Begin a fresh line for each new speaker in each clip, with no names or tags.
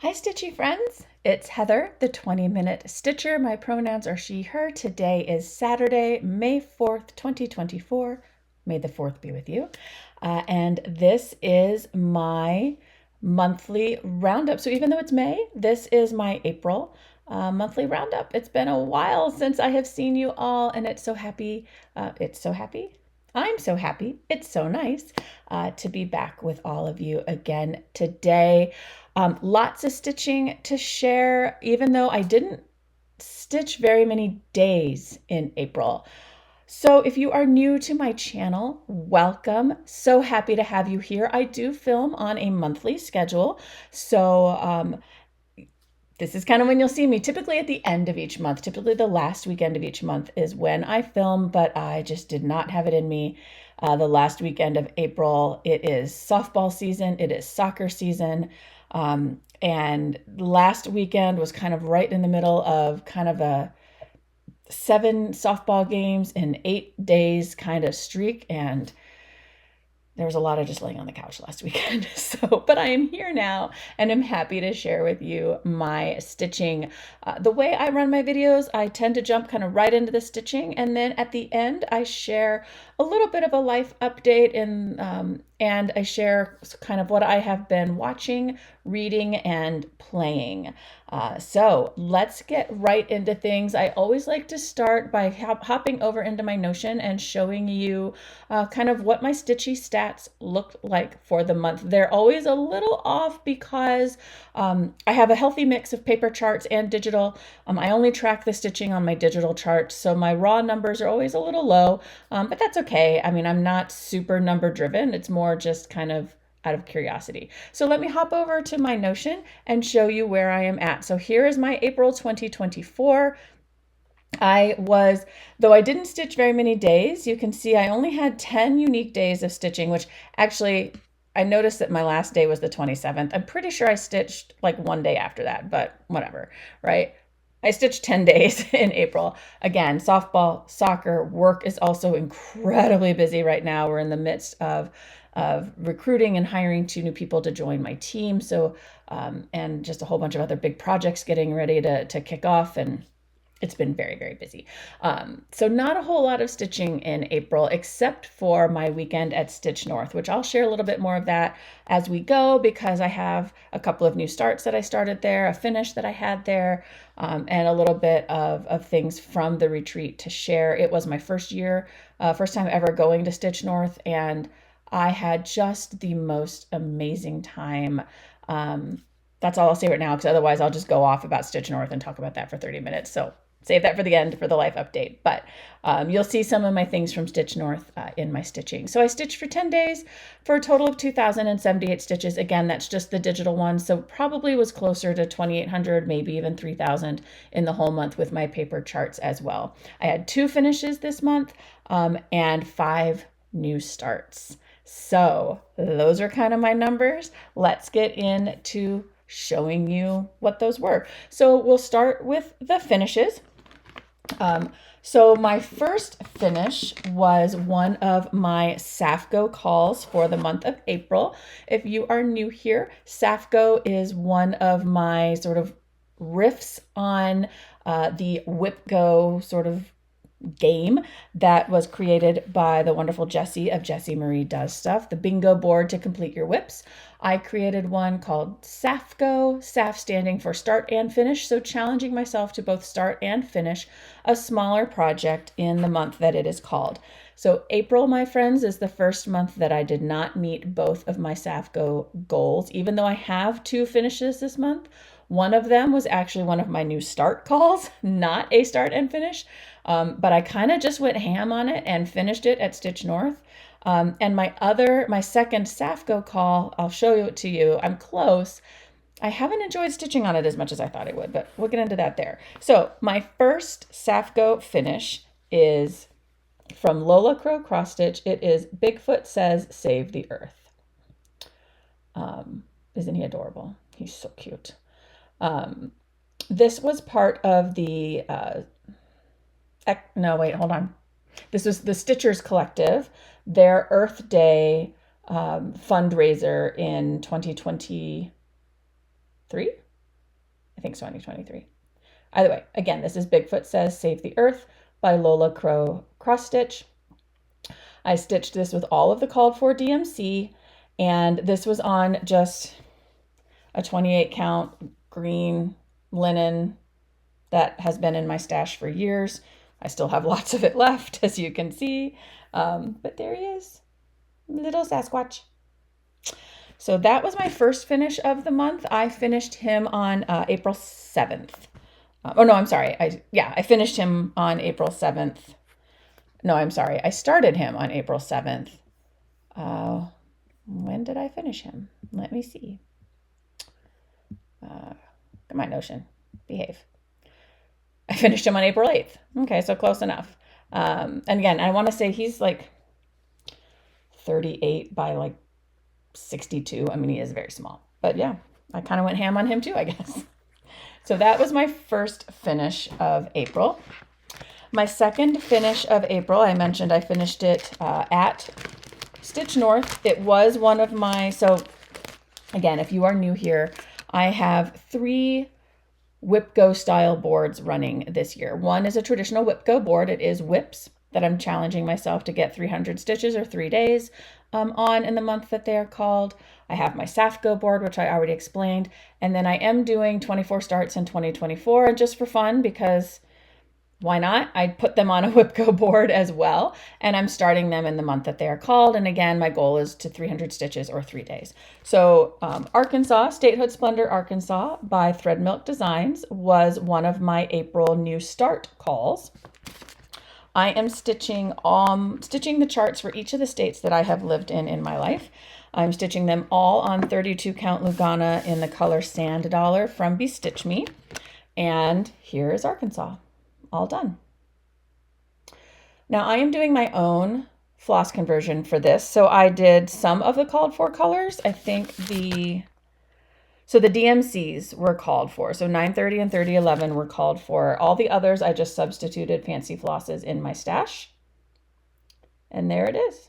Hi, Stitchy friends. It's Heather, the 20-minute Stitcher. My pronouns are she, her. Today is Saturday, May 4th, 2024. May the 4th be with you. And this is my monthly roundup. So even though it's May, this is my April monthly roundup. It's been a while since I have seen you all, and it's so happy. It's so happy. I'm so happy. It's so nice to be back with all of you again today. Lots of stitching to share, even though I didn't stitch very many days in April. So if you are new to my channel, welcome. So happy to have you here. I do film on a monthly schedule. So this is kind of when you'll see me, typically at the end of each month. Typically the last weekend of each month is when I film, but I just did not have it in me. The last weekend of April, it is softball season, it is soccer season. And last weekend was kind of right in the middle of kind of a 7 softball games in 8 days kind of streak. And there was a lot of just laying on the couch last weekend. But I am here now and I'm happy to share with you my stitching. The way I run my videos, I tend to jump kind of right into the stitching. And then at the end, I share a little bit of a life update and I share kind of what I have been watching, reading, and playing. So let's get right into things. I always like to start by hopping over into my Notion and showing you kind of what my stitchy stats look like for the month. They're always a little off because I have a healthy mix of paper charts and digital. I only track the stitching on my digital chart, so my raw numbers are always a little low, but that's okay. I mean, I'm not super number driven. It's more just kind of out of curiosity. So let me hop over to my Notion and show you where I am at. So here is my April 2024. Though I didn't stitch very many days, you can see I only had 10 unique days of stitching, which actually I noticed that my last day was the 27th. I'm pretty sure I stitched like one day after that, but whatever, right? I stitched 10 days in April. Again, softball, soccer, work is also incredibly busy right now. We're in the midst of recruiting and hiring 2 new people to join my team. So, and just a whole bunch of other big projects getting ready to kick off, and it's been very, very busy. So not a whole lot of stitching in April, except for my weekend at Stitch North, which I'll share a little bit more of that as we go, because I have a couple of new starts that I started there, a finish that I had there, and a little bit of things from the retreat to share. It was my first time ever going to Stitch North, and I had just the most amazing time. That's all I'll say right now, because otherwise I'll just go off about Stitch North and talk about that for 30 minutes. So save that for the end for the life update. But you'll see some of my things from Stitch North in my stitching. So I stitched for 10 days for a total of 2,078 stitches. Again, that's just the digital one. So probably was closer to 2,800, maybe even 3,000 in the whole month with my paper charts as well. I had 2 finishes this month and 5 new starts. So those are kind of my numbers. Let's get into showing you what those were. So we'll start with the finishes. So my first finish was one of my SAFGO calls for the month of April. If you are new here, SAFGO is one of my sort of riffs on the WIPGO sort of game that was created by the wonderful Jessie of Jessie Marie Does Stuff, the bingo board to complete your whips. I created one called SAFGO, SAF standing for start and finish, so challenging myself to both start and finish a smaller project in the month that it is called. So April, my friends, is the first month that I did not meet both of my SAFGO goals, even though I have 2 finishes this month. One of them was actually one of my new start calls, not a start and finish, but I kind of just went ham on it and finished it at Stitch North. And my second SAFGO call, I'll show it to you. I'm close. I haven't enjoyed stitching on it as much as I thought I would, but we'll get into that there. So my first SAFGO finish is from Lola Crow Cross Stitch. It is Bigfoot Says Save the Earth. Isn't he adorable? He's so cute. This was part of the, hold on. This was the Stitchers Collective, their Earth Day fundraiser in 2023. I think 2023. Either way, again, this is Bigfoot Says Save the Earth by Lola Cross Stitch. I stitched this with all of the called for DMC, and this was on just a 28 count green linen that has been in my stash for years. I still have lots of it left, as you can see, but there he is, little Sasquatch. So that was my first finish of the month. I finished him on April 7th. Oh no, I'm sorry. I finished him on April 7th. No, I'm sorry. I started him on April 7th. When did I finish him? Let me see. Come on, Notion. Behave. I finished him on April 8th. Okay, so close enough. And again, I want to say he's like 38 by like 62. I mean, he is very small. But yeah, I kind of went ham on him too, I guess. So that was my first finish of April. My second finish of April, I mentioned I finished it at Stitch North. It was one of my, so again, if you are new here, I have 3 WIPGO style boards running this year. One is a traditional WIPGO board. It is WIPs that I'm challenging myself to get 300 stitches or 3 days on in the month that they are called. I have my SAFGO board, which I already explained. And then I am doing 24 starts in 2024 just for fun, because why not? I put them on a WIPGO board as well, and I'm starting them in the month that they are called. And again, my goal is to 300 stitches or 3 days. So Arkansas, Statehood Splendor, Arkansas by Threadmilk Designs was one of my April new start calls. I am stitching the charts for each of the states that I have lived in my life. I'm stitching them all on 32 count Lugana in the color Sand Dollar from Bestitch Me. And here is Arkansas, all done. Now I am doing my own floss conversion for this. So I did some of the called for colors. I think the DMCs were called for. So 930 and 3011 were called for. All the others, I just substituted fancy flosses in my stash. And there it is.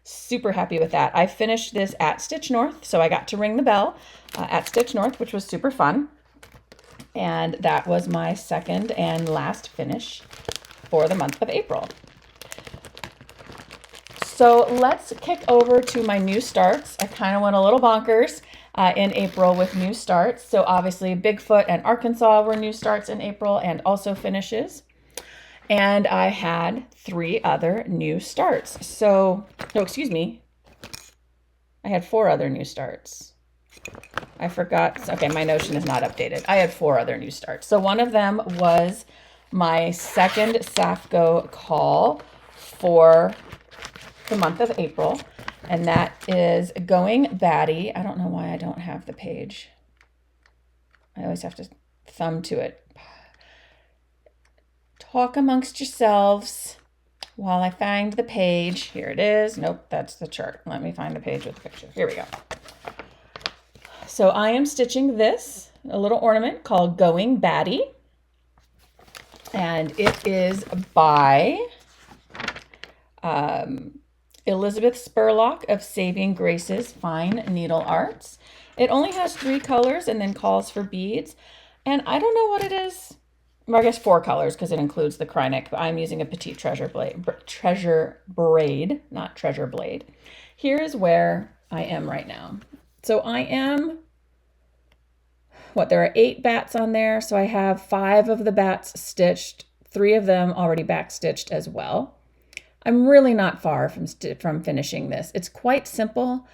Super happy with that. I finished this at Stitch North, so I got to ring the bell at Stitch North, which was super fun. And that was my second and last finish for the month of April. So let's kick over to my new starts. I kind of went a little bonkers in April with new starts. So obviously Bigfoot and Arkansas were new starts in April and also finishes. And I had 3 other new starts. So, no, excuse me. I had 4 other new starts. I forgot. Okay, my Notion is not updated. I had 4 other new starts. So one of them was my second SAFGO call for the month of April, and that is Going Batty. I don't know why I don't have the page. I always have to thumb to it. Talk amongst yourselves while I find the page. Here it is. Nope, that's the chart. Let me find the page with the picture. Here we go. So I am stitching this, a little ornament called Going Batty, and it is by Elizabeth Spurlock of Saving Grace's Fine Needle Arts. It only has 3 colors and then calls for beads, and I don't know what it is. Well, I guess 4 colors because it includes the Krynic, but I'm using a petite treasure braid, not treasure blade. Here is where I am right now. So I am, there are 8 bats on there. So I have 5 of the bats stitched, 3 of them already back stitched as well. I'm really not far from finishing this. It's quite simple.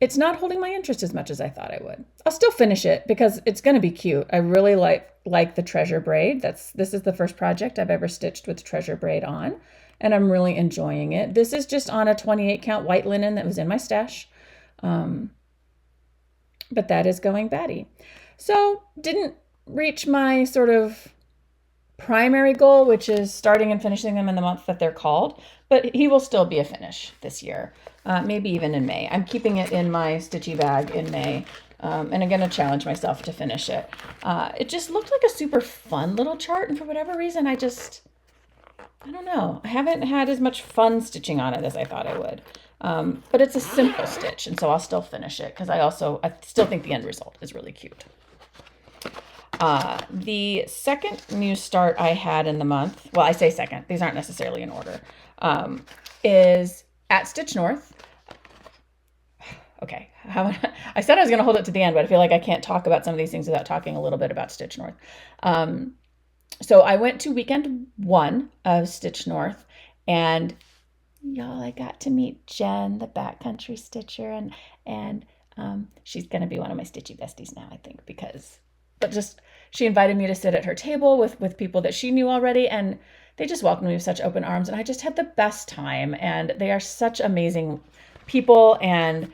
It's not holding my interest as much as I thought I would. I'll still finish it because it's going to be cute. I really like the treasure braid. This is the first project I've ever stitched with treasure braid on, and I'm really enjoying it. This is just on a 28 count white linen that was in my stash. But that is Going Batty. So didn't reach my sort of primary goal, which is starting and finishing them in the month that they're called, but he will still be a finish this year. Maybe even in May. I'm keeping it in my stitchy bag in May, and I'm going to challenge myself to finish it. It just looked like a super fun little chart, and for whatever reason, I don't know. I haven't had as much fun stitching on it as I thought I would. But it's a simple stitch, and so I'll still finish it because I still think the end result is really cute. The second new start I had in the month, well, I say second, these aren't necessarily in order, is at Stitch North. Okay, I said I was going to hold it to the end, but I feel like I can't talk about some of these things without talking a little bit about Stitch North. So I went to weekend 1 of Stitch North, and y'all, I got to meet Jen, the backcountry stitcher, and she's going to be one of my stitchy besties now, I think, she invited me to sit at her table with people that she knew already, and they just welcomed me with such open arms, and I just had the best time, and they are such amazing people, and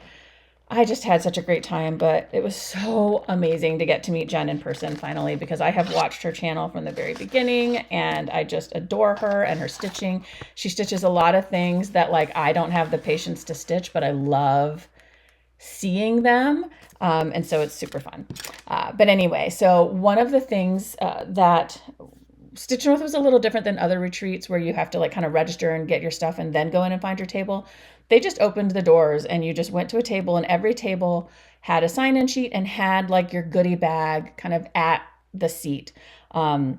I just had such a great time. But it was so amazing to get to meet Jen in person finally, because I have watched her channel from the very beginning, and I just adore her and her stitching. She stitches a lot of things that like I don't have the patience to stitch, but I love seeing them. And so it's super fun. But anyway, so one of the things that Stitch North was a little different than other retreats where you have to like kind of register and get your stuff and then go in and find your table. They just opened the doors and you just went to a table, and every table had a sign-in sheet and had like your goodie bag kind of at the seat. And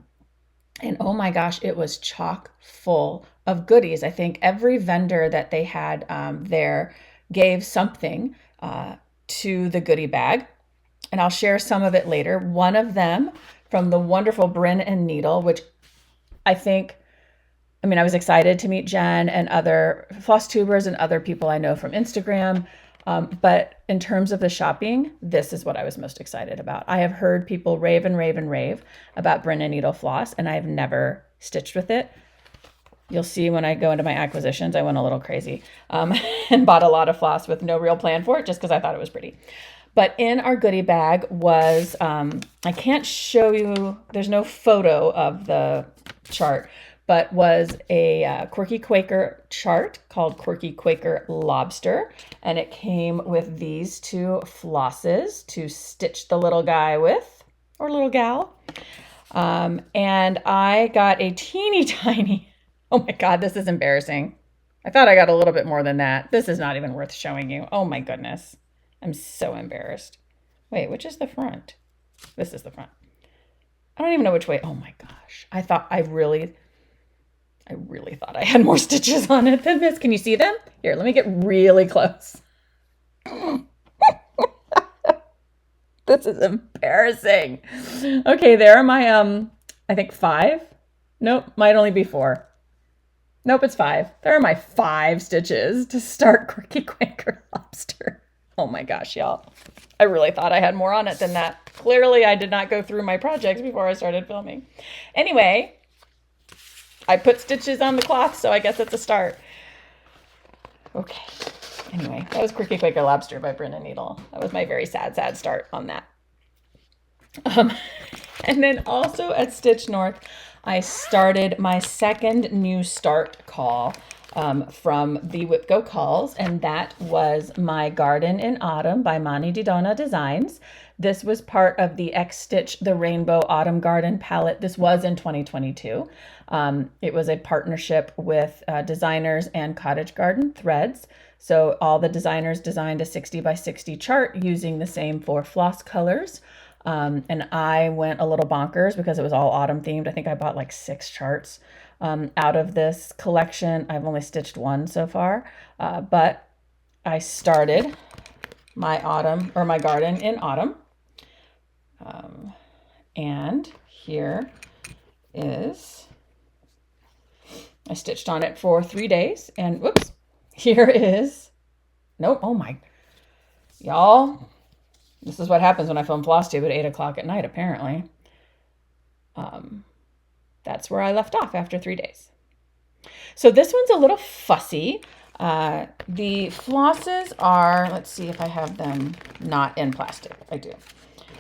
oh my gosh, it was chock full of goodies. I think every vendor that they had there gave something to the goodie bag, and I'll share some of it later. One of them from the wonderful Bryn and Needle, which I was excited to meet Jen and other floss tubers and other people I know from Instagram. But in terms of the shopping, this is what I was most excited about. I have heard people rave and rave and rave about Bryn and Needle floss, and I've never stitched with it. You'll see when I go into my acquisitions, I went a little crazy and bought a lot of floss with no real plan for it, just because I thought it was pretty. But in our goodie bag was, I can't show you, there's no photo of the chart, but was a Quirky Quaker chart called Quirky Quaker Lobster. And it came with these 2 flosses to stitch the little guy with, or little gal. And I got a teeny tiny, oh my God, this is embarrassing. I thought I got a little bit more than that. This is not even worth showing you. Oh my goodness. I'm so embarrassed. Wait, which is the front? This is the front. I don't even know which way. Oh my gosh. I really thought I had more stitches on it than this. Can you see them? Here, let me get really close. This is embarrassing. Okay, there are my, I think 5. Nope, might only be 4. Nope, it's 5. There are my 5 stitches to start Quirky Quaker Lobster. Oh my gosh, y'all. I really thought I had more on it than that. Clearly, I did not go through my projects before I started filming. Anyway, I put stitches on the cloth, so I guess it's a start. Okay. Anyway, that was Quirky Quaker Lobster by Bryn and Needle. That was my very sad start on that. And then also at Stitch North, I started my second new start call from the WIPGO calls, and that was my Garden in Autumn by Mani di Donna Designs. This was part of the X Stitch the Rainbow Autumn Garden palette. This was in 2022. It was a partnership with designers and Cottage Garden Threads. So all the designers designed a 60 by 60 chart using the same 4 floss colors. And I went a little bonkers because it was all autumn themed. I think I bought like 6 charts out of this collection. I've only stitched 1 so far, but I started my garden in autumn. And here is, I stitched on it for 3 days, and whoops, here is, nope, oh my, y'all, this is what happens when I film floss tube at 8 o'clock at night, apparently. That's where I left off after 3 days. So this one's a little fussy. The flosses are, let's see if I have them not in plastic. I do.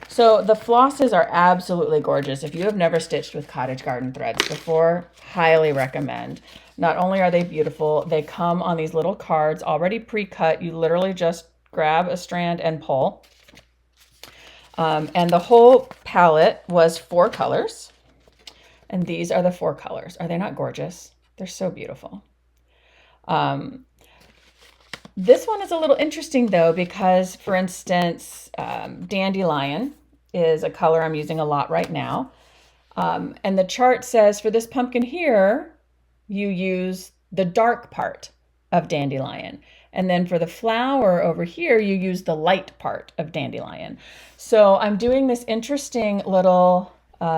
So the flosses are absolutely gorgeous. If you have never stitched with Cottage Garden Threads before, highly recommend. Not only are they beautiful, they come on these little cards already pre-cut. You literally just grab a strand and pull. And the whole palette was 4 colors. And these are the 4 colors. Are they not gorgeous? They're so beautiful. This one is a little interesting though, because for instance, dandelion is a color I'm using a lot right now. And the chart says for this pumpkin here, you use the dark part of dandelion. And then for the flower over here, you use the light part of dandelion. So I'm doing this interesting little,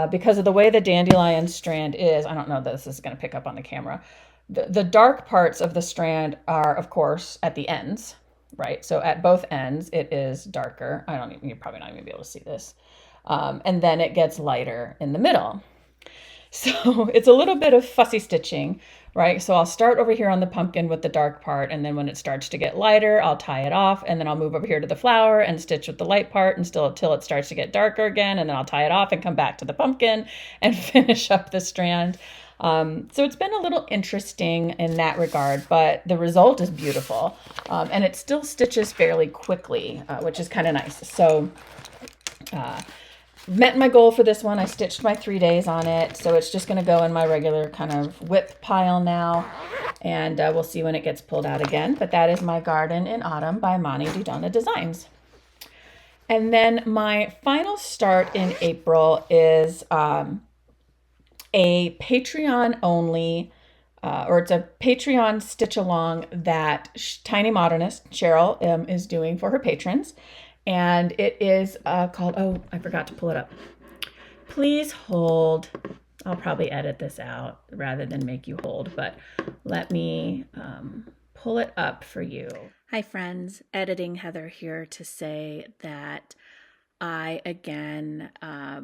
because of the way the dandelion strand is, I don't know that this is going to pick up on the camera. The dark parts of the strand are, of course, at the ends, right? So at both ends, it is darker. You're probably not even gonna be able to see this. And then it gets lighter in the middle. So it's a little bit of fussy stitching, right? So I'll start over here on the pumpkin with the dark part, and then when it starts to get lighter, I'll tie it off, and then I'll move over here to the flower and stitch with the light part until it starts to get darker again, and then I'll tie it off and come back to the pumpkin and finish up the strand. So it's been a little interesting in that regard, but the result is beautiful. And it still stitches fairly quickly, which is kind of nice. So met my goal for this one. I stitched my 3 days on it. So it's just going to go in my regular kind of whip pile now. And we'll see when it gets pulled out again. But that is my Garden in Autumn by Mani di Donna Designs. And then my final start in April is a Patreon only, or it's a Patreon stitch along that Tiny Modernist, Cheryl, is doing for her patrons. And it is called, oh, I forgot to pull it up. Please hold. I'll probably edit this out rather than make you hold, but let me pull it up for you. Hi friends, Editing Heather here to say that I again, I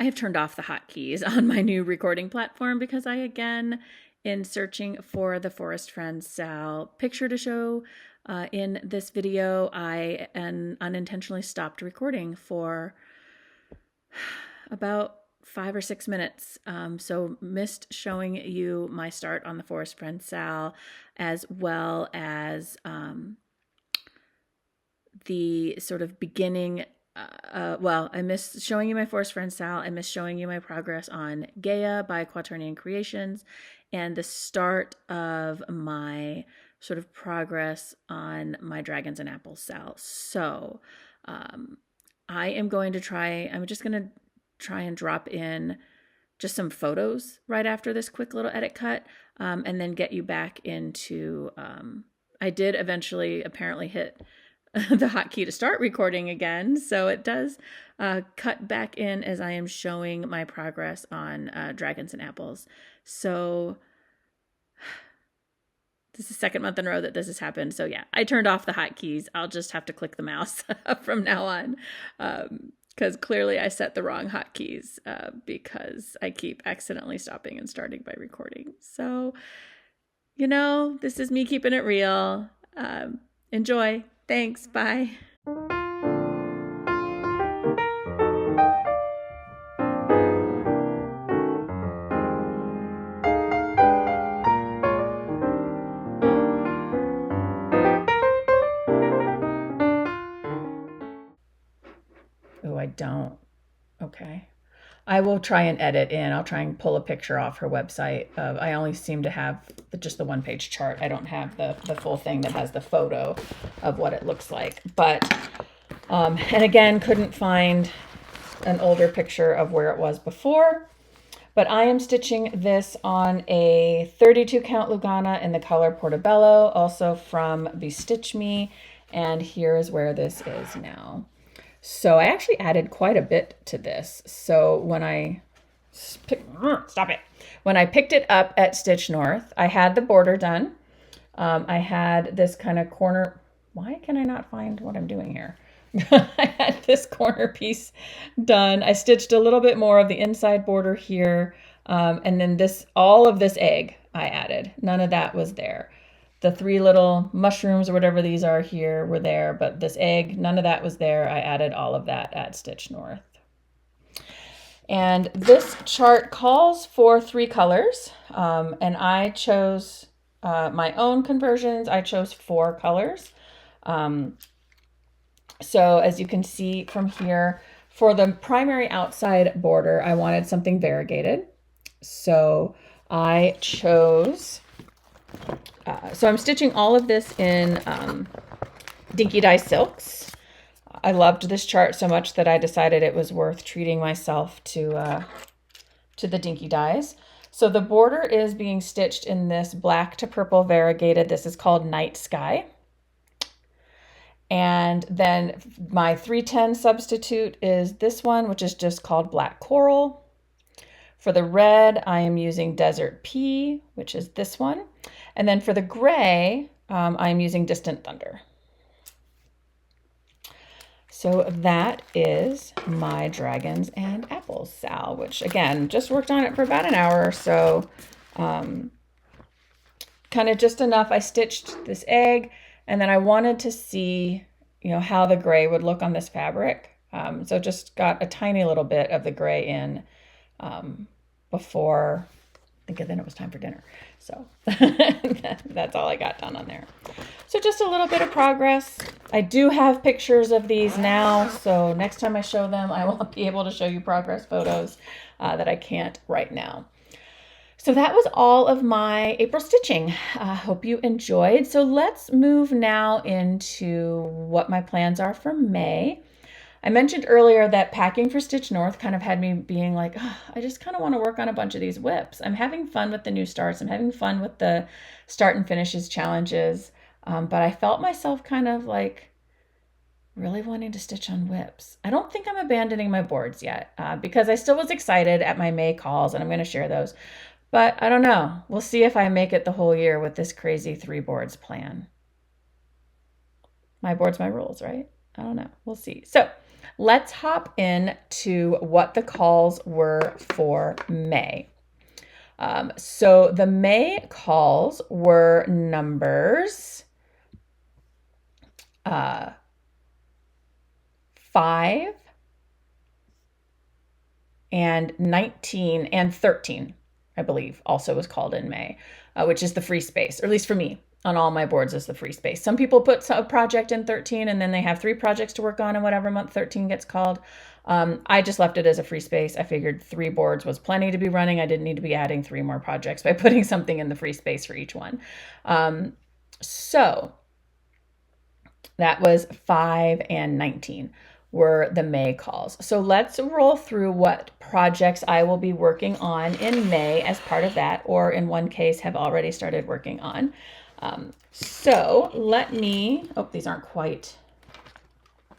have turned off the hotkeys on my new recording platform because I, again, in searching for the Forest Friend Sal picture to show in this video, I unintentionally stopped recording for about 5 or 6 minutes. So missed showing you my start on the Forest Friend Sal, as well as the sort of beginning. Well, I missed showing you my Forest Friend Sal. I missed showing you my progress on Gaia by Quaternion Creations, and the start of my sort of progress on my Dragons and Apples Sal. So I am going to try, I'm just going to try and drop in just some photos right after this quick little edit cut, and then get you back into, I did eventually apparently hit the hotkey to start recording again. So it does cut back in as I am showing my progress on Dragons and Apples. So this is the second month in a row that this has happened. So yeah, I turned off the hotkeys. I'll just have to click the mouse from now on, because clearly I set the wrong hotkeys because I keep accidentally stopping and starting by recording. So, you know, this is me keeping it real. Enjoy. Thanks. Bye. Oh, I don't. Okay. I will try and edit in. I'll try and pull a picture off her website. I only seem to have just the one-page chart. I don't have the full thing that has the photo of what it looks like. But, and again, couldn't find an older picture of where it was before. But I am stitching this on a 32 count Lugana in the color Portobello, also from Bestitch Me. And here is where this is now. So I actually added quite a bit to this. So when I when I picked it up at Stitch North, I had the border done. I had this kind of corner. Why can I not find what I'm doing here? I had this corner piece done. I stitched a little bit more of the inside border here. And then all of this egg I added. None of that was there. The 3 little mushrooms or whatever these are here were there, but this egg, none of that was there. I added all of that at Stitch North. And this chart calls for 3 colors, and I chose my own conversions. I chose 4 colors. So as you can see from here, for the primary outside border, I wanted something variegated. So I chose So I'm stitching all of this in Dinky Dye Silks. I loved this chart so much that I decided it was worth treating myself to the Dinky Dyes. So the border is being stitched in this black to purple variegated. This is called Night Sky. And then my 310 substitute is this one, which is just called Black Coral. For the red, I am using Desert Pea, which is this one. And then for the gray, I'm using Distant Thunder. So that is my Dragons and Apples Sal, which again, just worked on it for about an hour or so. Kind of just enough. I stitched this egg and then I wanted to see, you know, how the gray would look on this fabric. So just got a tiny little bit of the gray in before, I think then it was time for dinner. So that's all I got done on there. So just a little bit of progress. I do have pictures of these now, so next time I show them, I will be able to show you progress photos that I can't right now. So that was all of my April stitching. Hope you enjoyed. So let's move now into what my plans are for May. I mentioned earlier that packing for Stitch North kind of had me being like, oh, I just kind of want to work on a bunch of these whips. I'm having fun with the new starts. I'm having fun with the start and finishes challenges. But I felt myself kind of like really wanting to stitch on whips. I don't think I'm abandoning my boards yet because I still was excited at my May calls and I'm going to share those. But I don't know. We'll see if I make it the whole year with this crazy 3 boards plan. My boards, my rules, right? I don't know. We'll see. So let's hop in to what the calls were for May. So the May calls were numbers 5 and 19 and 13, I believe, also was called in May, which is the free space, or at least for me. On all my boards is the free space. Some people put a project in 13 and then they have 3 projects to work on in whatever month 13 gets called. I just left it as a free space. I figured 3 boards was plenty to be running. I didn't need to be adding 3 more projects by putting something in the free space for each one. So that was 5 and 19 were the May calls. So let's roll through what projects I will be working on in May as part of that, or in one case have already started working on. So let me, oh, these aren't quite,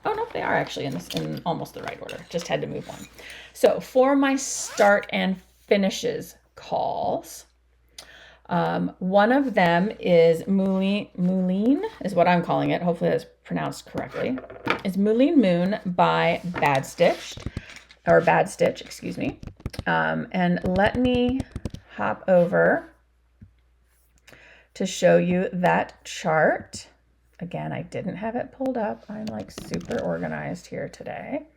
oh no, they are actually in almost the right order. Just had to move one. So for my start and finishes calls, one of them is Moulin is what I'm calling it. Hopefully that's pronounced correctly. It's Moulin Moon by Bad Stitch, excuse me. And let me hop over to show you that chart. Again, I didn't have it pulled up. I'm like super organized here today.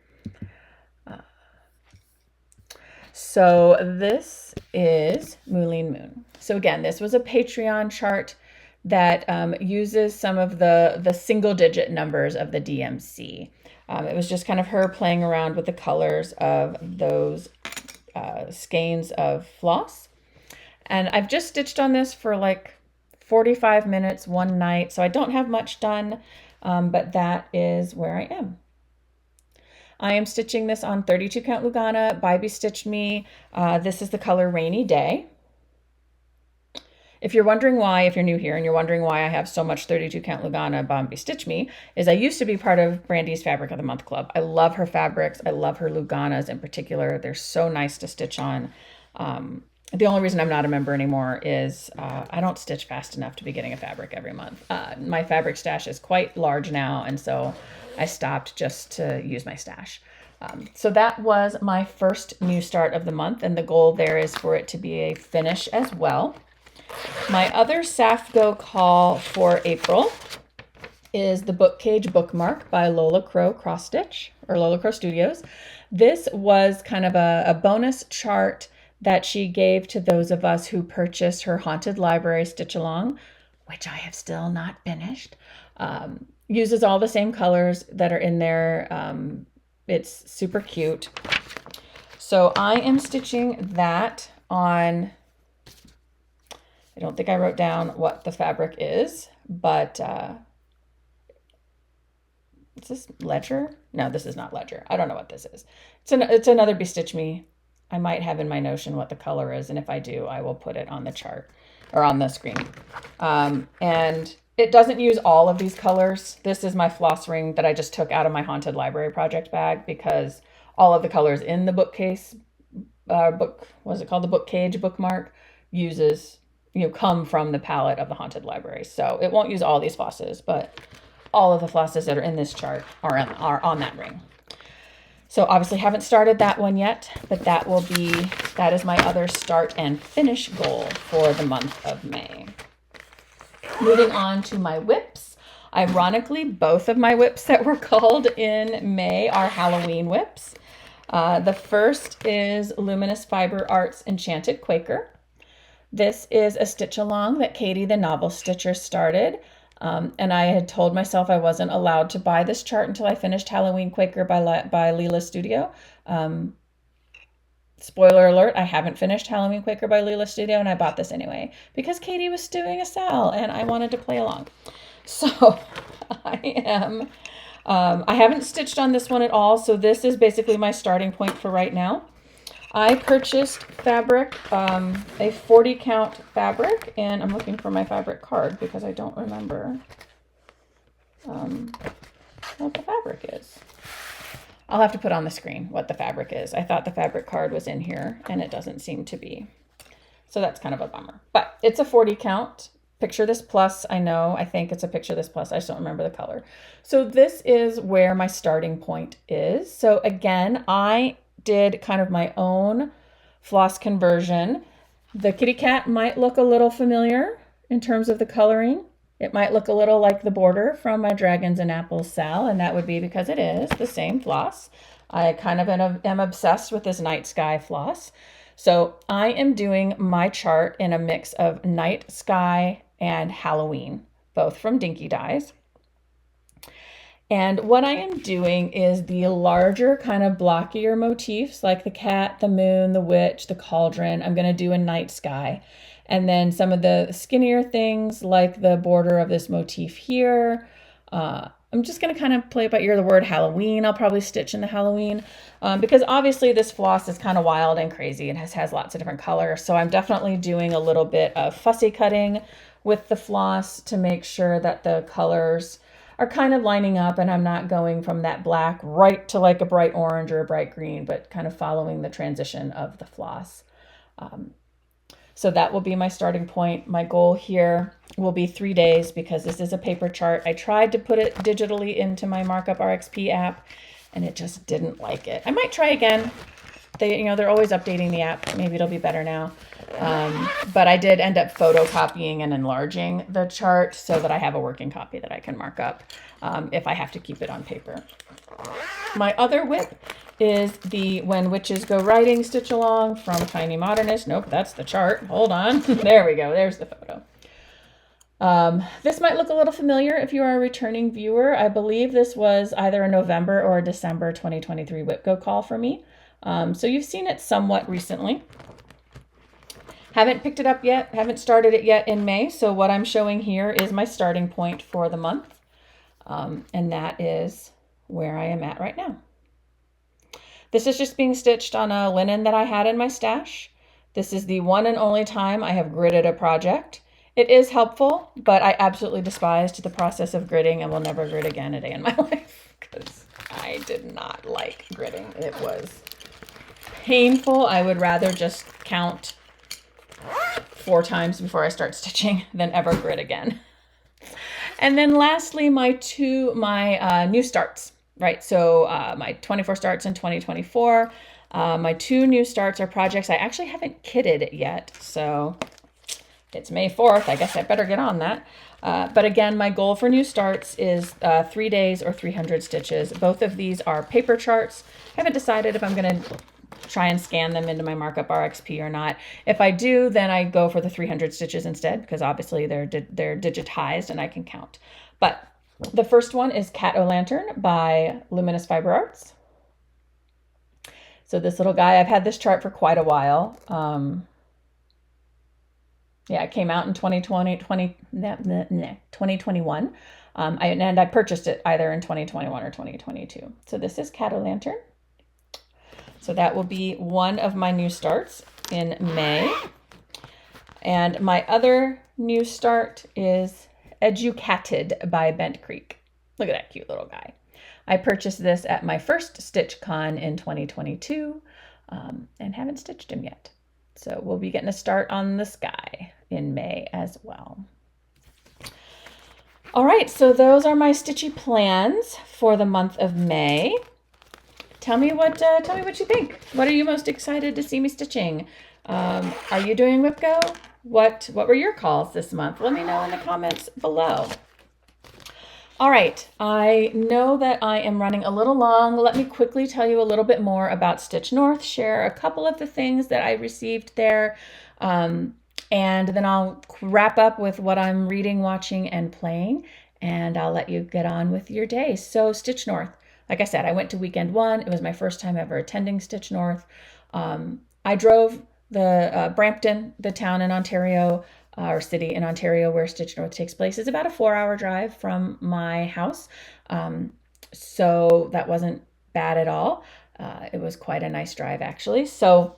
So this is Moulin Moon. So again, this was a Patreon chart that uses some of the single digit numbers of the DMC. It was just kind of her playing around with the colors of those skeins of floss. And I've just stitched on this for like 45 minutes one night, so I don't have much done, but that is where I am. I am stitching this on 32 count Lugana. Bybee stitched me. This is the color Rainy Day. If you're wondering why, if you're new here and you're wondering why I have so much 32 count Lugana Bybee stitch me, is I used to be part of Brandy's Fabric of the Month Club. I love her fabrics. I love her Luganas in particular. They're so nice to stitch on. The only reason I'm not a member anymore is I don't stitch fast enough to be getting a fabric every month. My fabric stash is quite large now, and so I stopped just to use my stash. So that was my first new start of the month, and the goal there is for it to be a finish as well. My other SAFGO call for April is the Book Cage Bookmark by Lola Crow Cross Stitch, or Lola Crow Studios. This was kind of a bonus chart that she gave to those of us who purchased her Haunted Library Stitch Along, which I have still not finished. Uses all the same colors that are in there. It's super cute. So I am stitching that on, I don't think I wrote down what the fabric is, but is this Ledger? No, this is not Ledger. I don't know what this is. It's another Bestitch Me. I might have in my Notion what the color is, and if I do, I will put it on the chart or on the screen. And it doesn't use all of these colors. This is my floss ring that I just took out of my Haunted Library project bag because all of the colors in the bookcase what's it called? The book cage bookmark uses, come from the palette of the Haunted Library. So it won't use all these flosses, but all of the flosses that are in this chart are on that ring. So obviously haven't started that one yet, but that is my other start and finish goal for the month of May. Moving on to my whips. Ironically, both of my whips that were called in May are Halloween whips. The first is Luminous Fiber Arts Enchanted Quaker. This is a stitch along that Katie, the novel stitcher, started. And I had told myself I wasn't allowed to buy this chart until I finished Halloween Quaker by Leela Studio. Spoiler alert, I haven't finished Halloween Quaker by Leela Studio, and I bought this anyway because Katie was doing a sale and I wanted to play along. So I haven't stitched on this one at all. So this is basically my starting point for right now. I purchased fabric, a 40 count fabric, and I'm looking for my fabric card because I don't remember what the fabric is. I'll have to put on the screen what the fabric is. I thought the fabric card was in here and it doesn't seem to be. So that's kind of a bummer, but it's a 40 count. Picture This Plus. I think it's a Picture This Plus. I just don't remember the color. So this is where my starting point is. So again, I did kind of my own floss conversion. The kitty cat might look a little familiar in terms of the coloring. It might look a little like the border from my Dragons and Apples Sal, and that would be because it is the same floss. I kind of am obsessed with this night sky floss. So I am doing my chart in a mix of night sky and Halloween, both from Dinky Dyes. And what I am doing is the larger kind of blockier motifs like the cat, the moon, the witch, the cauldron. I'm going to do a night sky. And then some of the skinnier things like the border of this motif here. I'm just going to kind of play it by ear. The word Halloween, I'll probably stitch in the Halloween because obviously this floss is kind of wild and crazy and has lots of different colors. So I'm definitely doing a little bit of fussy cutting with the floss to make sure that the colors are kind of lining up and I'm not going from that black right to like a bright orange or a bright green, but kind of following the transition of the floss. So that will be my starting point. My goal here will be 3 days because this is a paper chart. I tried to put it digitally into my Markup RXP app and it just didn't like it. I might try again. They're always updating the app. Maybe it'll be better now. But I did end up photocopying and enlarging the chart so that I have a working copy that I can mark up if I have to keep it on paper. My other whip is the When Witches Go Riding Stitch Along from Tiny Modernist. Nope, that's the chart. Hold on. There we go. There's the photo. This might look a little familiar if you are a returning viewer. I believe this was either a November or a December 2023 WIPGO call for me. So you've seen it somewhat recently. Haven't picked it up yet, haven't started it yet in May. So what I'm showing here is my starting point for the month. And that is where I am at right now. This is just being stitched on a linen that I had in my stash. This is the one and only time I have gridded a project. It is helpful, but I absolutely despised the process of gridding and will never grid again a day in my life because I did not like gridding. It was painful. I would rather just count 4 times before I start stitching than ever grid again. And then lastly, my new starts, right? So my 24 starts in 2024. My 2 new starts are projects I actually haven't kitted yet. So it's May 4th. I guess I better get on that. But again, my goal for new starts is 3 days or 300 stitches. Both of these are paper charts. I haven't decided if I'm going to try and scan them into my Markup RXP or not. If I do, then I go for the 300 stitches instead because obviously they're digitized and I can count. But the first one is Cat-O-Lantern by Luminous Fiber Arts. So this little guy, I've had this chart for quite a while. Yeah, it came out in 2021. And I purchased it either in 2021 or 2022. So this is Cat-O-Lantern. So that will be one of my new starts in May. And my other new start is Educated by Bent Creek. Look at that cute little guy. I purchased this at my first Stitch Con in 2022 and haven't stitched him yet. So we'll be getting a start on this guy in May as well. All right, so those are my stitchy plans for the month of May. Tell me what you think. What are you most excited to see me stitching? Are you doing WIPGO? What were your calls this month? Let me know in the comments below. All right, I know that I am running a little long. Let me quickly tell you a little bit more about Stitch North, share a couple of the things that I received there, and then I'll wrap up with what I'm reading, watching, and playing, and I'll let you get on with your day. So Stitch North, like I said, I went to weekend one. It was my first time ever attending Stitch North. I drove the Brampton, the town in Ontario, or city in Ontario where Stitch North takes place, is about a 4-hour drive from my house. So that wasn't bad at all. It was quite a nice drive, actually. So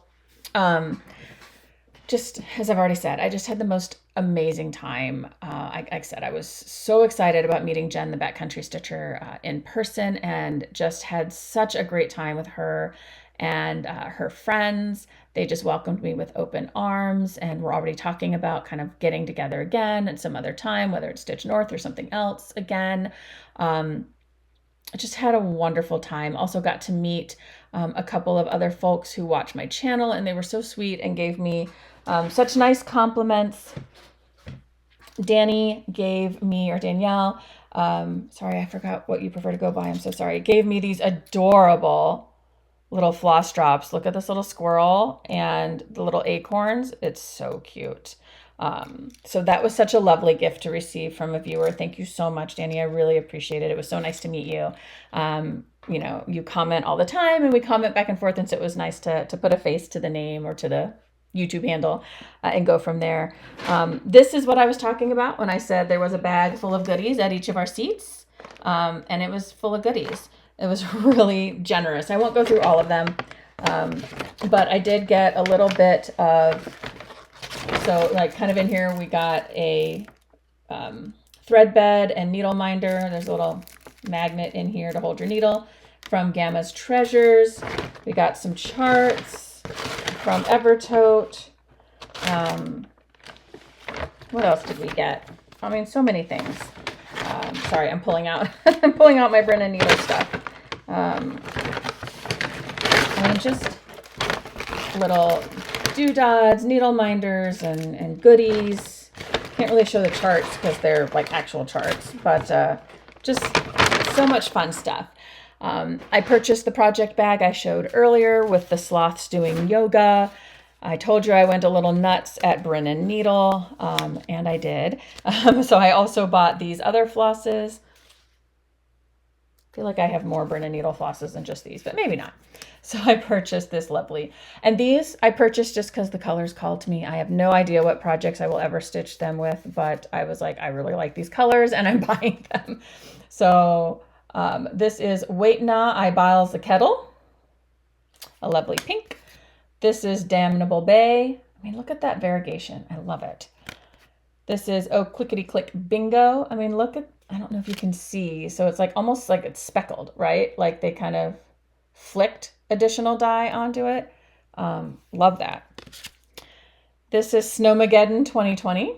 just as I've already said, I just had the most amazing time. Like I said, I was so excited about meeting Jen, the backcountry stitcher, in person, and just had such a great time with her and her friends. They just welcomed me with open arms, and we're already talking about kind of getting together again at some other time, whether it's Stitch North or something else again. I just had a wonderful time. Also got to meet a couple of other folks who watch my channel, and they were so sweet and gave me such nice compliments. Danny gave me, or Danielle, sorry, I forgot what you prefer to go by. I'm so sorry. Gave me these adorable little floss drops. Look at this little squirrel and the little acorns. It's so cute. So that was such a lovely gift to receive from a viewer. Thank you so much, Danny. I really appreciate it. It was so nice to meet you. You know, you comment all the time and we comment back and forth. And so it was nice to put a face to the name or to the YouTube handle and go from there. This is what I was talking about when I said there was a bag full of goodies at each of our seats. And it was full of goodies. It was really generous. I won't go through all of them, but I did get a little bit of, so like kind of in here, we got a thread bed and needle minder. There's a little magnet in here to hold your needle from Gamma's Treasures. We got some charts from Evertote. What else did we get? I mean, so many things. Sorry, I'm pulling out I'm pulling out my Brennan needle stuff. I mean, just little doodads, needle minders, and goodies. Can't really show the charts because they're like actual charts, but just so much fun stuff. I purchased the project bag I showed earlier with the sloths doing yoga. I told you I went a little nuts at Brennan Needle, and I did. So I also bought these other flosses. I feel like I have more Brennan Needle flosses than just these, but maybe not. So I purchased this lovely. And these I purchased just because the colors called to me. I have no idea what projects I will ever stitch them with, but I was like, I really like these colors and I'm buying them. So this is Waitna I Biles the Kettle, a lovely pink. This is Damnable Bay. I mean, look at that variegation. I love it. This is Oh Clickety Click Bingo. I mean, look at, I don't know if you can see. So it's like almost like it's speckled, right? Like they kind of flicked additional dye onto it. Love that. This is Snowmageddon 2020.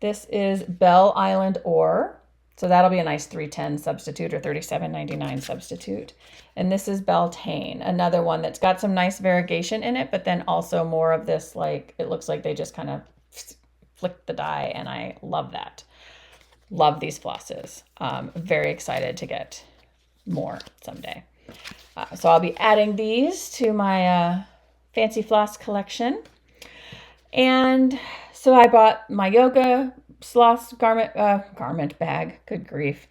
This is Bell Island Ore. So that'll be a nice 310 substitute or $37.99 substitute. And this is Beltane, another one that's got some nice variegation in it, but then also more of this, like, it looks like they just kind of flicked the dye, and I love that. Love these flosses. Very excited to get more someday. So I'll be adding these to my fancy floss collection. And so I bought my yoga sloth garment bag. Good grief.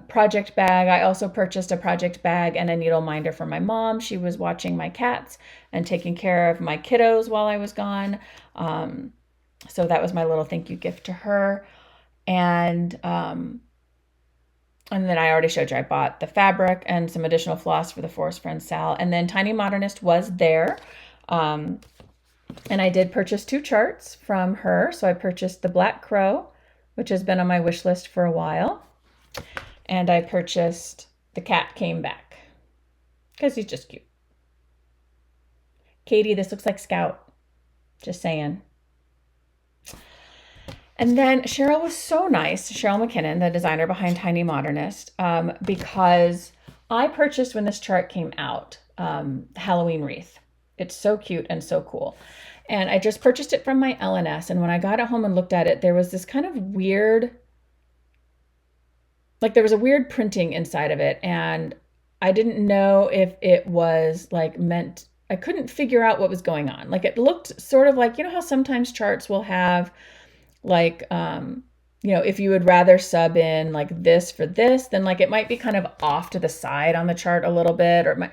Project bag. I also purchased a project bag and a needle minder for my mom. She was watching my cats and taking care of my kiddos while I was gone. So that was my little thank you gift to her. And then I already showed you I bought the fabric and some additional floss for the forest friend Sal. And then Tiny Modernist was there. And I did purchase 2 charts from her. So I purchased the Black Crow, which has been on my wish list for a while. And I purchased The Cat Came Back because he's just cute. Katie, this looks like Scout. Just saying. And then Cheryl was so nice, Cheryl McKinnon, the designer behind Tiny Modernist, because I purchased when this chart came out, Halloween wreath. It's so cute and so cool. And I just purchased it from my LNS. And when I got it home and looked at it, there was this kind of weird, like there was a weird printing inside of it. And I didn't know if it was like meant, I couldn't figure out what was going on. Like it looked sort of like, you know how sometimes charts will have like, if you would rather sub in like this for this, then like it might be kind of off to the side on the chart a little bit, or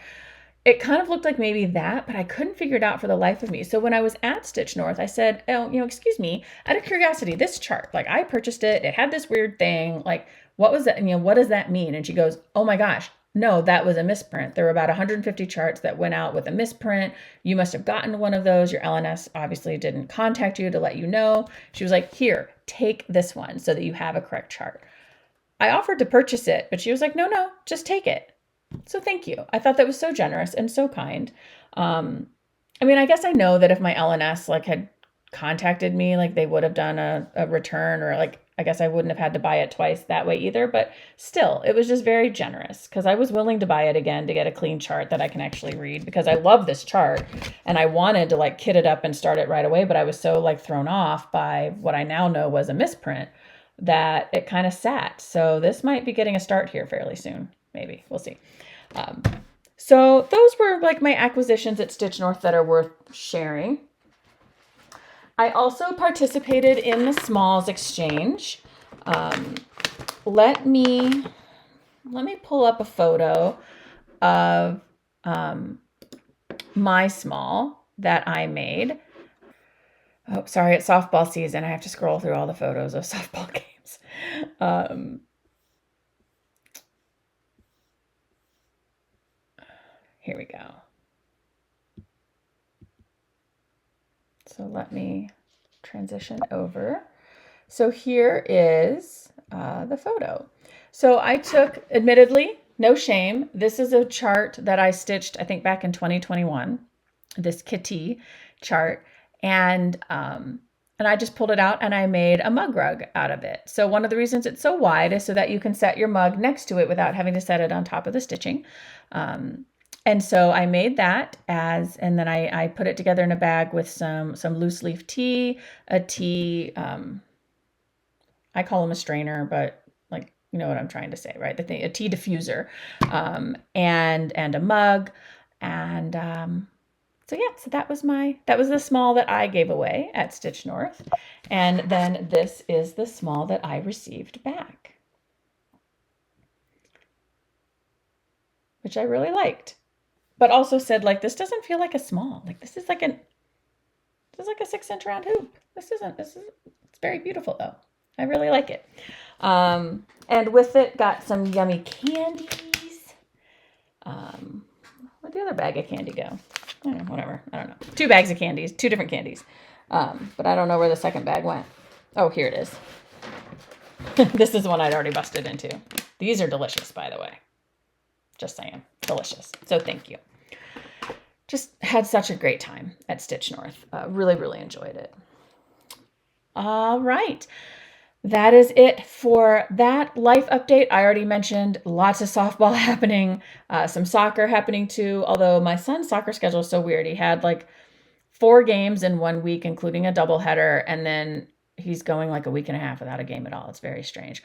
it kind of looked like maybe that, but I couldn't figure it out for the life of me. So when I was at Stitch North, I said, oh, excuse me, out of curiosity, this chart, like I purchased it, it had this weird thing, like what was that? What does that mean? And she goes, oh my gosh, no, that was a misprint. There were about 150 charts that went out with a misprint. You must have gotten one of those. Your LNS obviously didn't contact you to let you know. She was like, here, take this one so that you have a correct chart. I offered to purchase it, but she was like, no, just take it. So thank you. I thought that was so generous and so kind. I guess I know that if my LNS like had contacted me, like they would have done a return, or like, I guess I wouldn't have had to buy it twice that way either, but still, it was just very generous because I was willing to buy it again to get a clean chart that I can actually read, because I love this chart and I wanted to like kit it up and start it right away, but I was so like thrown off by what I now know was a misprint that it kind of sat. So this might be getting a start here fairly soon. Maybe. We'll see. So those were like my acquisitions at Stitch North that are worth sharing. I also participated in the Smalls Exchange. Let me pull up a photo of my small that I made. Oh, sorry, it's softball season. I have to scroll through all the photos of softball games. Here we go. So let me transition over. So here is the photo. So I took, admittedly, no shame. This is a chart that I stitched, I think back in 2021, this kitty chart. And I just pulled it out and I made a mug rug out of it. So one of the reasons it's so wide is so that you can set your mug next to it without having to set it on top of the stitching. And so I made that and then I put it together in a bag with some loose leaf tea, a tea, I call them a strainer, but like, you know what I'm trying to say, right? A tea diffuser, and a mug. And, so that was the small that I gave away at Stitch North. And then this is the small that I received back, which I really liked. But also said, like, this doesn't feel like a small. Like, this is like a 6-inch round hoop. It's very beautiful, though. I really like it. And with it, got some yummy candies. Where'd the other bag of candy go? Whatever. I don't know. 2 bags of candies, 2 different candies. But I don't know where the second bag went. Oh, here it is. This is the one I'd already busted into. These are delicious, by the way. Just saying. Delicious. So thank you. Just had such a great time at Stitch North. Really, really enjoyed it. All right. That is it for that life update. I already mentioned lots of softball happening, some soccer happening too, although my son's soccer schedule is so weird. He had like 4 games in 1 week, including a doubleheader, and then he's going like a week and a half without a game at all. It's very strange.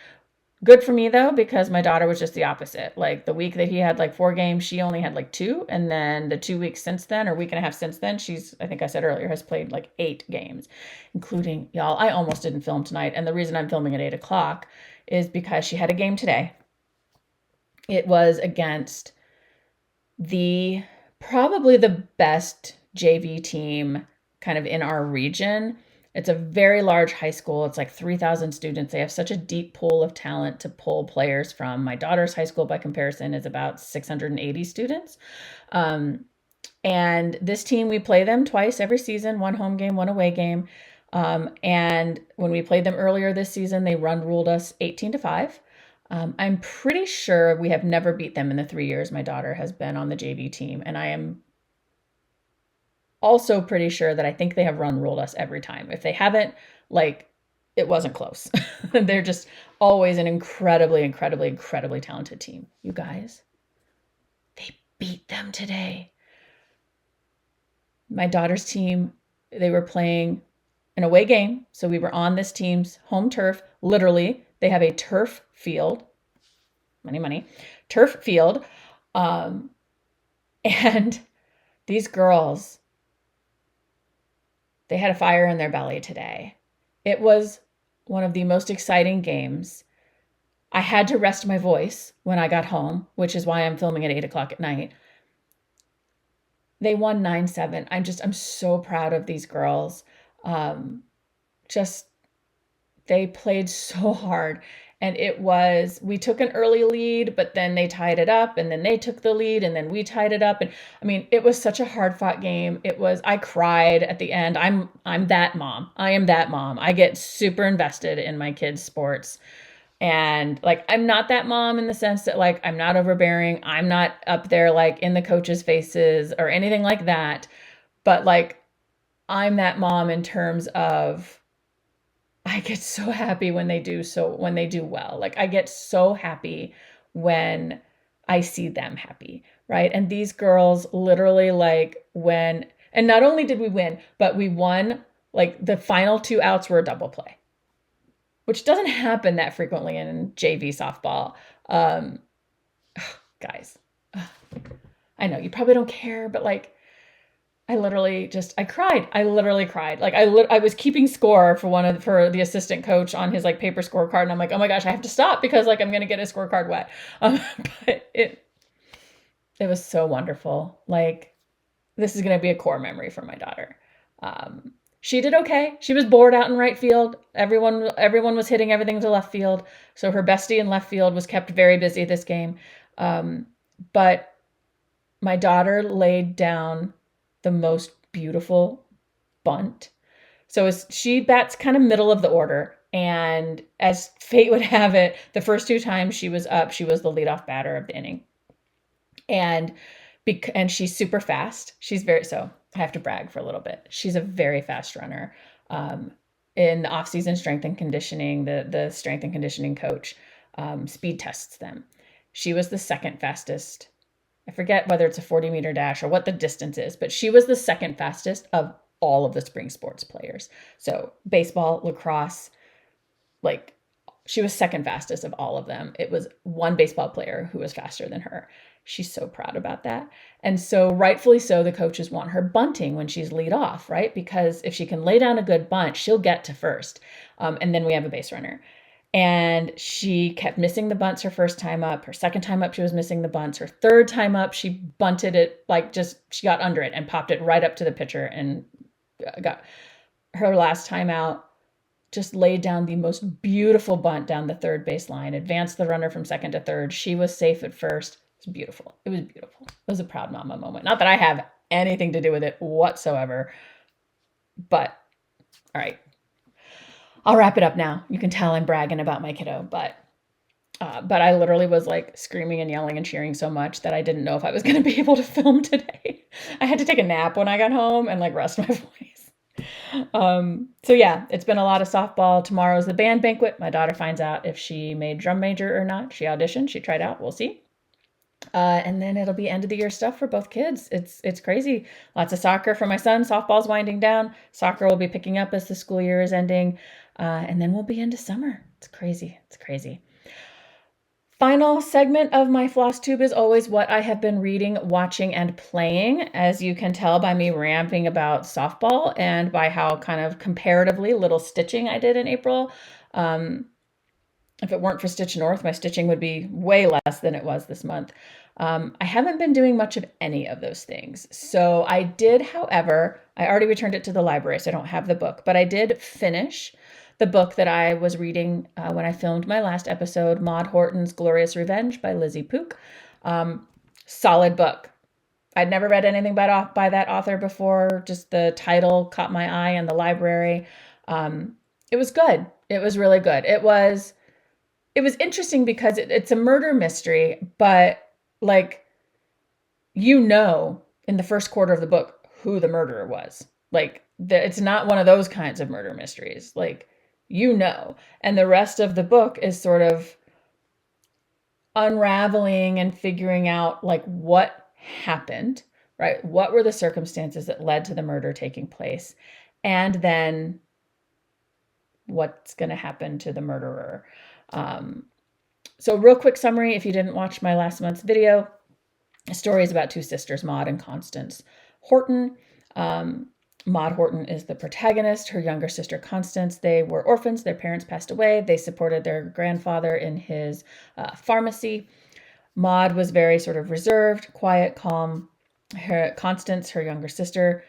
Good for me though, because my daughter was just the opposite. Like the week that he had like 4 games, she only had like 2. And then the 2 weeks since then, or week and a half since then, I think I said earlier, has played like 8 games, including, y'all, I almost didn't film tonight. And the reason I'm filming at 8 o'clock is because she had a game today. It was against probably the best JV team kind of in our region. It's a very large high school. It's like 3,000 students. They have such a deep pool of talent to pull players from. My daughter's high school, by comparison, is about 680 students. And this team, we play them twice every season, one home game, one away game. And when we played them earlier this season, they ruled us 18-5. I'm pretty sure we have never beat them in the 3 years my daughter has been on the JV team. And I am also pretty sure that I think they have ruled us every time. If they haven't, like, it wasn't close. They're just always an incredibly, incredibly, incredibly talented team. You guys, they beat them today. My daughter's team, they were playing an away game. So we were on this team's home turf. Literally, they have a turf field. Money. Turf field. And these girls, they had a fire in their belly today. It was one of the most exciting games. I had to rest my voice when I got home, which is why I'm filming at 8 o'clock at night. They won 9-7. I'm so proud of these girls. They played so hard. And we took an early lead, but then they tied it up, and then they took the lead, and then we tied it up. And I mean, it was such a hard fought game. I cried at the end. I'm that mom. I am that mom. I get super invested in my kids' sports. And like, I'm not that mom in the sense that like, I'm not overbearing. I'm not up there like in the coaches' faces or anything like that. But like, I'm that mom in terms of, I get so happy when they do well. Like, I get so happy when I see them happy, right? And these girls literally like and not only did we win, but we won, like the final 2 outs were a double play, which doesn't happen that frequently in JV softball. Guys, I know you probably don't care, but like, I cried. I literally cried. Like I was keeping score for the assistant coach on his like paper scorecard. And I'm like, oh my gosh, I have to stop because like, I'm going to get his scorecard wet. But it was so wonderful. Like, this is going to be a core memory for my daughter. She did okay. She was bored out in right field. Everyone was hitting everything to left field. So her bestie in left field was kept very busy this game. But my daughter laid down the most beautiful bunt. So she bats kind of middle of the order. And as fate would have it, the first 2 times she was up, she was the leadoff batter of the inning. And she's super fast. So I have to brag for a little bit. She's a very fast runner. In the off-season strength and conditioning, the strength and conditioning coach speed tests them. She was the second fastest. I forget whether it's a 40-meter dash or what the distance is, but she was the second fastest of all of the spring sports players. So baseball, lacrosse, like she was second fastest of all of them. It was one baseball player who was faster than her. She's so proud about that. And so rightfully so, the coaches want her bunting when she's lead off, right? Because if she can lay down a good bunt, she'll get to first. And then we have a base runner. And she kept missing the bunts her first time up. Her second time up, she was missing the bunts. Her third time up, she bunted it, she got under it and popped it right up to the pitcher and got her last time out. Just laid down the most beautiful bunt down the third base line, advanced the runner from second to third. She was safe at first. It was beautiful. It was a proud mama moment. Not that I have anything to do with it whatsoever, but all right. I'll wrap it up now. You can tell I'm bragging about my kiddo, but I literally was like screaming and yelling and cheering so much that I didn't know if I was going to be able to film today. I had to take a nap when I got home and like rest my voice. So yeah, it's been a lot of softball. Tomorrow's the band banquet. My daughter finds out if she made drum major or not. She auditioned, she tried out. We'll see. And then it'll be end of the year stuff for both kids. It's crazy. Lots of soccer for my son. Softball's winding down. Soccer will be picking up as the school year is ending. And then we'll be into summer. It's crazy. Final segment of my floss tube is always what I have been reading, watching, and playing. As you can tell by me ramping about softball and by how kind of comparatively little stitching I did in April. if it weren't for Stitch North, my stitching would be way less than it was this month. I haven't been doing much of any of those things. So I did, however, I already returned it to the library, so I don't have the book, but I did finish the book that I was reading when I filmed my last episode, Maud Horton's Glorious Revenge by Lizzie Pook. Solid book. I'd never read anything by that author before. Just the title caught my eye in the library. It was good. It was really good. It was interesting because it's a murder mystery, but like, in the first quarter of the book who the murderer was. Like, it's not one of those kinds of murder mysteries. Like, and the rest of the book is sort of unraveling and figuring out like what happened, right? What were the circumstances that led to the murder taking place? And then what's going to happen to the murderer? So real quick summary, if you didn't watch my last month's video, the story is about two sisters, Maud and Constance Horton. Maud Horton is the protagonist. Her younger sister, Constance, they were orphans. Their parents passed away. They supported their grandfather in his pharmacy. Maud was very sort of reserved, quiet, calm. Constance, her younger sister,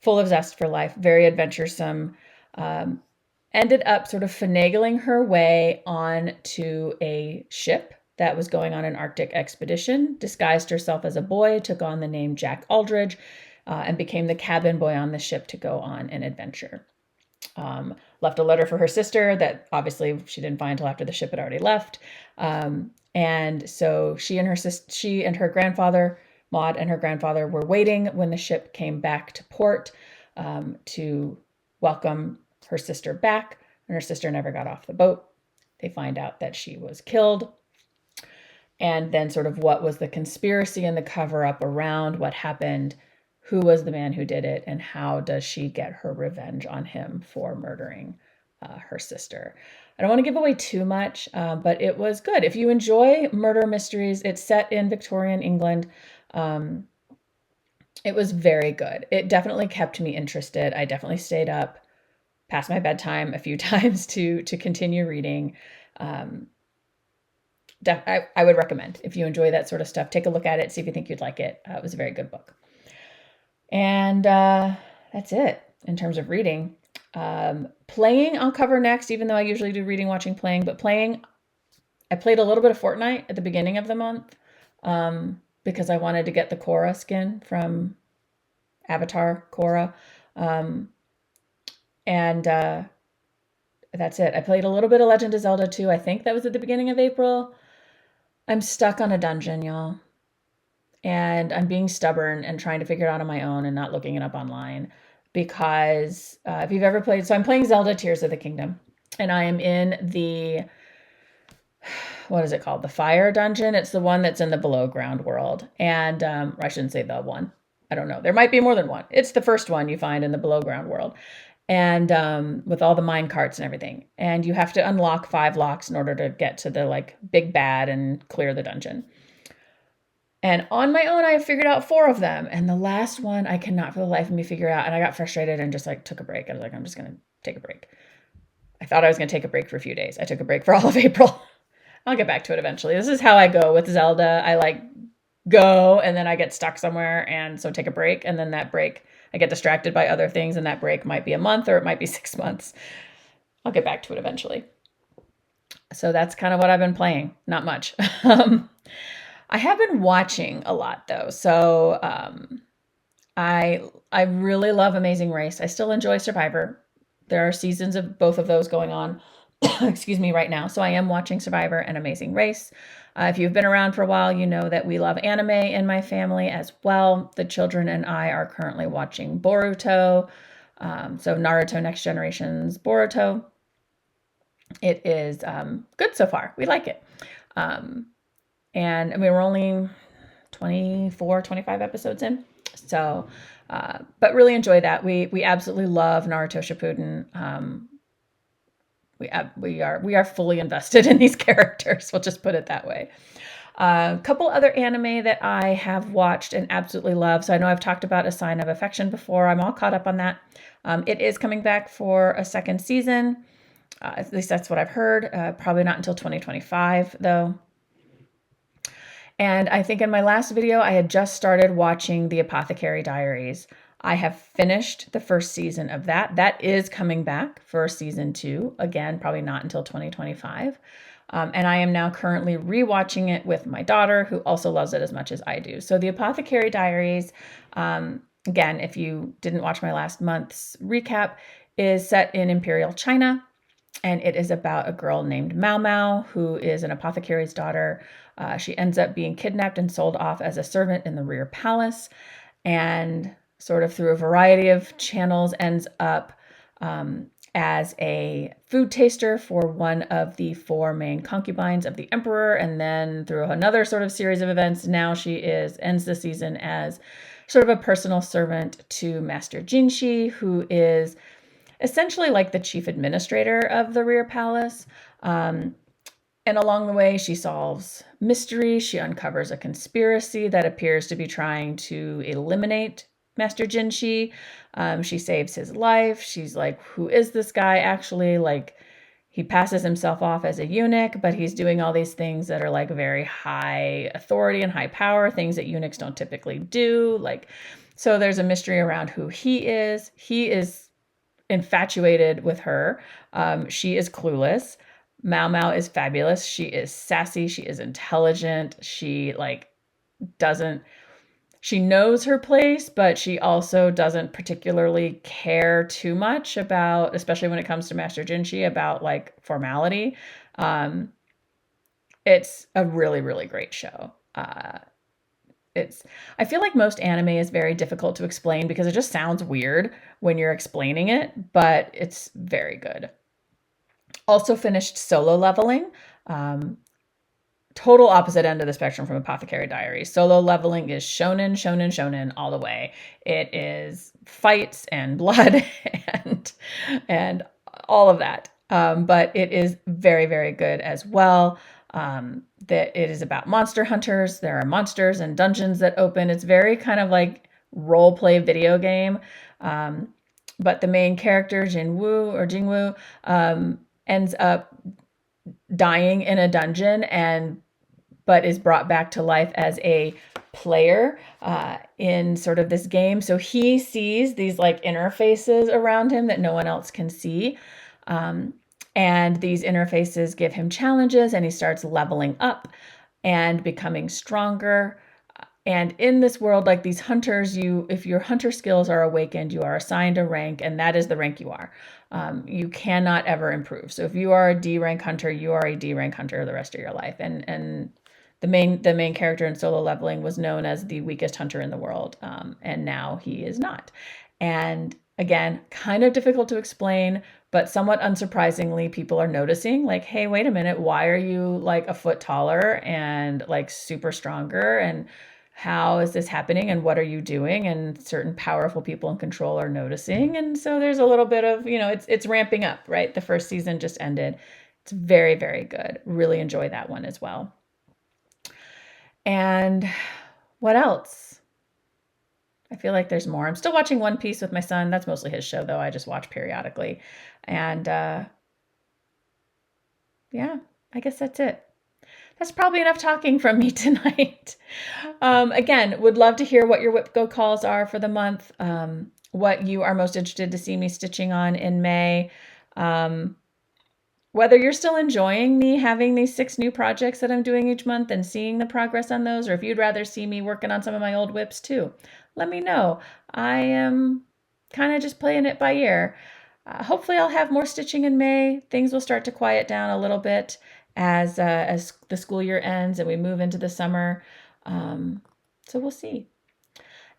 full of zest for life, very adventuresome, ended up sort of finagling her way onto a ship that was going on an Arctic expedition, disguised herself as a boy, took on the name Jack Aldridge, and became the cabin boy on the ship to go on an adventure. Left a letter for her sister that obviously she didn't find until after the ship had already left. And so she and her grandfather, Maud and her grandfather, were waiting when the ship came back to port to welcome her sister back. And her sister never got off the boat. They find out that she was killed. And then sort of what was the conspiracy and the cover up around what happened, who was the man who did it, and how does she get her revenge on him for murdering her sister. I don't want to give away too much, but it was good. If you enjoy murder mysteries, it's set in Victorian England. It was very good. It definitely kept me interested. I definitely stayed up past my bedtime a few times to continue reading. I would recommend, if you enjoy that sort of stuff, take a look at it, see if you think you'd like it. It was a very good book. And that's it in terms of reading. Playing I'll cover next, even though I usually do reading, watching, playing. But playing, I played a little bit of Fortnite at the beginning of the month because I wanted to get the Korra skin from Avatar Korra. And that's it. I played a little bit of Legend of Zelda 2. I think that was at the beginning of April. I'm stuck on a dungeon, y'all. And I'm being stubborn and trying to figure it out on my own and not looking it up online. Because if you've ever played, so I'm playing Zelda Tears of the Kingdom. And I am in the, what is it called? The Fire Dungeon. It's the one that's in the below ground world. And I shouldn't say the one. I don't know. There might be more than one. It's the first one you find in the below ground world. And with all the mine carts and everything. And you have to unlock 5 locks in order to get to the like big bad and clear the dungeon. And on my own, I have figured out 4 of them. And the last one, I cannot for the life of me figure out. And I got frustrated and just like took a break. I was like, I'm just going to take a break. I thought I was going to take a break for a few days. I took a break for all of April. I'll get back to it eventually. This is how I go with Zelda. I like go and then I get stuck somewhere. And so take a break. And then that break, I get distracted by other things. And that break might be a month or it might be 6 months. I'll get back to it eventually. So that's kind of what I've been playing. Not much. I have been watching a lot though. So I really love Amazing Race. I still enjoy Survivor. There are seasons of both of those going on, excuse me, right now. So I am watching Survivor and Amazing Race. If you've been around for a while, you know that we love anime in my family as well. The children and I are currently watching Boruto. So Naruto Next Generation's Boruto. It is good so far. We like it. And I mean, we're only 24, 25 episodes in. So, but really enjoy that. We absolutely love Naruto Shippuden. We are fully invested in these characters. We'll just put it that way. A couple other anime that I have watched and absolutely love. So I know I've talked about A Sign of Affection before. I'm all caught up on that. It is coming back for a second season. At least that's what I've heard. Probably not until 2025, though. And I think in my last video, I had just started watching The Apothecary Diaries. I have finished the first season of that. That is coming back for season 2. Again, probably not until 2025. And I am now currently rewatching it with my daughter, who also loves it as much as I do. So The Apothecary Diaries, again, if you didn't watch my last month's recap, is set in Imperial China. And it is about a girl named Mao Mao, who is an apothecary's daughter. She ends up being kidnapped and sold off as a servant in the rear palace, and sort of through a variety of channels ends up as a food taster for one of the 4 main concubines of the emperor. And then through another sort of series of events, now she ends the season as sort of a personal servant to Master Jinshi, who is essentially like the chief administrator of the rear palace. And along the way, she solves mysteries. She uncovers a conspiracy that appears to be trying to eliminate Master Jinshi. She saves his life. She's like, who is this guy actually? Like, he passes himself off as a eunuch, but he's doing all these things that are like very high authority and high power, things that eunuchs don't typically do. Like, so there's a mystery around who he is. He is infatuated with her. She is clueless. Mao Mao is fabulous. She is sassy. She is intelligent. She she knows her place, but she also doesn't particularly care too much about, especially when it comes to Master Jinshi, about like formality. It's a really, really great show. I feel like most anime is very difficult to explain because it just sounds weird when you're explaining it, but it's very good. Also finished Solo Leveling. Total opposite end of the spectrum from Apothecary Diaries. Solo Leveling is shonen, shonen, shonen all the way. It is fights and blood and all of that. But it is very, very good as well. That it is about monster hunters. There are monsters and dungeons that open. It's very kind of like role play video game. But the main character, Jingwoo, ends up dying in a dungeon but is brought back to life as a player in sort of this game. So he sees these like interfaces around him that no one else can see. And these interfaces give him challenges, and he starts leveling up and becoming stronger. And in this world, like these hunters, if your hunter skills are awakened, you are assigned a rank, and that is the rank you are. You cannot ever improve. So if you are a D rank hunter, you are a D rank hunter the rest of your life. And the main character in Solo Leveling was known as the weakest hunter in the world, and now he is not. And again, kind of difficult to explain, but somewhat unsurprisingly, people are noticing like, hey, wait a minute, why are you like a foot taller and like super stronger? And how is this happening? And what are you doing? And certain powerful people in control are noticing. And so there's a little bit of, it's ramping up, right? The first season just ended. It's very, very good. Really enjoy that one as well. And what else? I feel like there's more. I'm still watching One Piece with my son. That's mostly his show, though. I just watch periodically. And yeah, I guess that's it. That's probably enough talking from me tonight. Again, would love to hear what your WIPGO calls are for the month, what you are most interested to see me stitching on in May, whether you're still enjoying me having these 6 new projects that I'm doing each month and seeing the progress on those, or if you'd rather see me working on some of my old WIPs too. Let me know. I am kind of just playing it by ear. Hopefully I'll have more stitching in May. Things will start to quiet down a little bit as the school year ends and we move into the summer. So we'll see.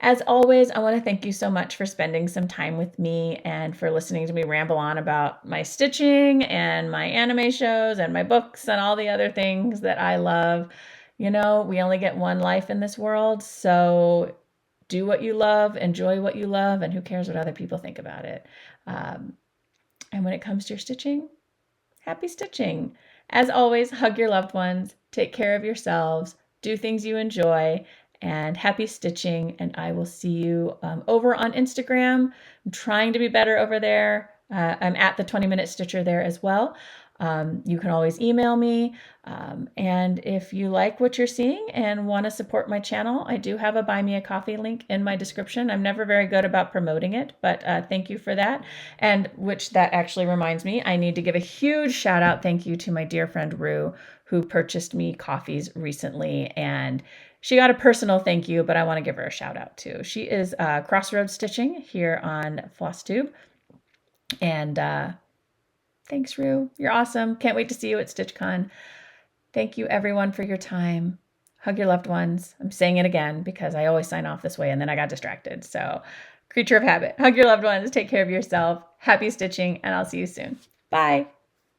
As always, I want to thank you so much for spending some time with me and for listening to me ramble on about my stitching and my anime shows and my books and all the other things that I love. We only get one life in this world, so do what you love, enjoy what you love, and who cares what other people think about it. And when it comes to your stitching, happy stitching. As always, hug your loved ones, take care of yourselves, do things you enjoy, and happy stitching. And I will see you over on Instagram. I'm trying to be better over there. I'm at the 20-minute stitcher there as well. You can always email me. And if you like what you're seeing and want to support my channel, I do have a Buy Me a Coffee link in my description. I'm never very good about promoting it, but thank you for that. And which that actually reminds me, I need to give a huge shout out thank you to my dear friend Rue, who purchased me coffees recently. And she got a personal thank you, but I want to give her a shout out too. She is Crossroads Stitching here on FlossTube. And thanks, Rue. You're awesome. Can't wait to see you at StitchCon. Thank you, everyone, for your time. Hug your loved ones. I'm saying it again because I always sign off this way and then I got distracted. So, creature of habit. Hug your loved ones. Take care of yourself. Happy stitching, and I'll see you soon. Bye.